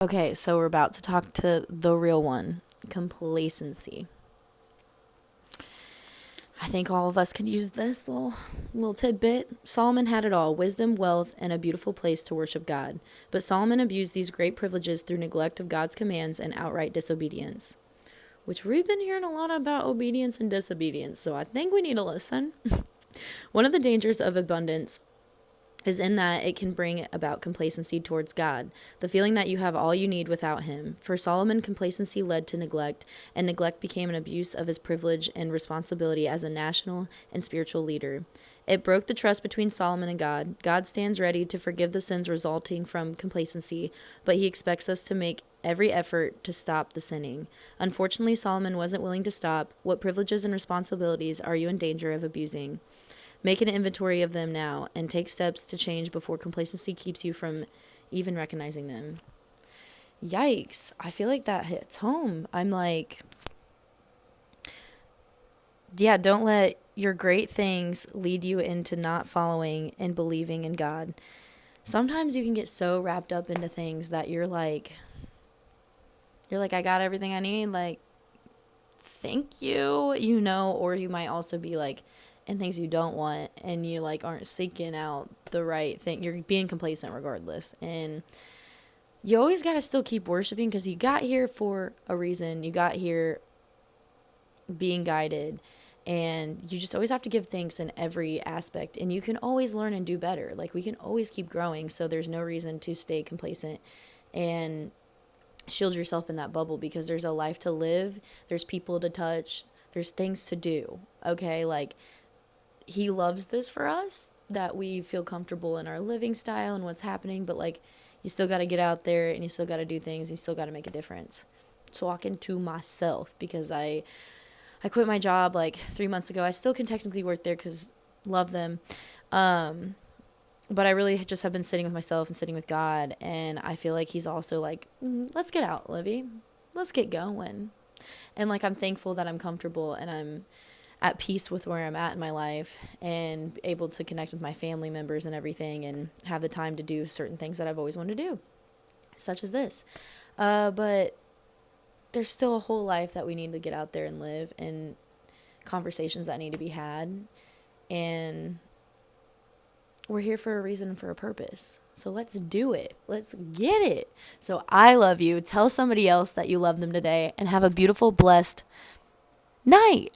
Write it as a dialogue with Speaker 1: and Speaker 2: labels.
Speaker 1: Okay, so we're about to talk to the real one, complacency. I think all of us could use this little tidbit. Solomon had it all: wisdom, wealth, and a beautiful place to worship God. But Solomon abused these great privileges through neglect of God's commands and outright disobedience. Which we've been hearing a lot about obedience and disobedience, so I think we need to listen. One of the dangers of abundance is in that it can bring about complacency towards God, the feeling that you have all you need without Him. For Solomon, complacency led to neglect, and neglect became an abuse of his privilege and responsibility as a national and spiritual leader. It broke the trust between Solomon and God. God stands ready to forgive the sins resulting from complacency, but He expects us to make every effort to stop the sinning. Unfortunately, Solomon wasn't willing to stop. What privileges and responsibilities are you in danger of abusing? Make an inventory of them now and take steps to change before complacency keeps you from even recognizing them. Yikes. I feel like that hits home. I'm like, yeah, don't let your great things lead you into not following and believing in God. Sometimes you can get so wrapped up into things that you're like, I got everything I need. Like, thank you, or you might also be like, and things you don't want, and you like aren't seeking out the right thing. You're being complacent regardless, and you always got to still keep worshiping because you got here for a reason. You got here being guided, and you just always have to give thanks in every aspect, and you can always learn and do better. Like, we can always keep growing, so there's no reason to stay complacent and shield yourself in that bubble, because there's a life to live, there's people to touch, there's things to do. Okay, like, He loves this for us, that we feel comfortable in our living style and what's happening, but like, you still got to get out there and you still got to do things, you still got to make a difference. Talking to myself, because I quit my job like 3 months ago. I still can technically work there because love them, but I really just have been sitting with myself and sitting with God, and I feel like He's also like, let's get out, Livy, let's get going. And like, I'm thankful that I'm comfortable and I'm at peace with where I'm at in my life and able to connect with my family members and everything, and have the time to do certain things that I've always wanted to do, such as this. But there's still a whole life that we need to get out there and live, and conversations that need to be had. And we're here for a reason and for a purpose. So let's do it. Let's get it. So I love you. Tell somebody else that you love them today, and have a beautiful, blessed night.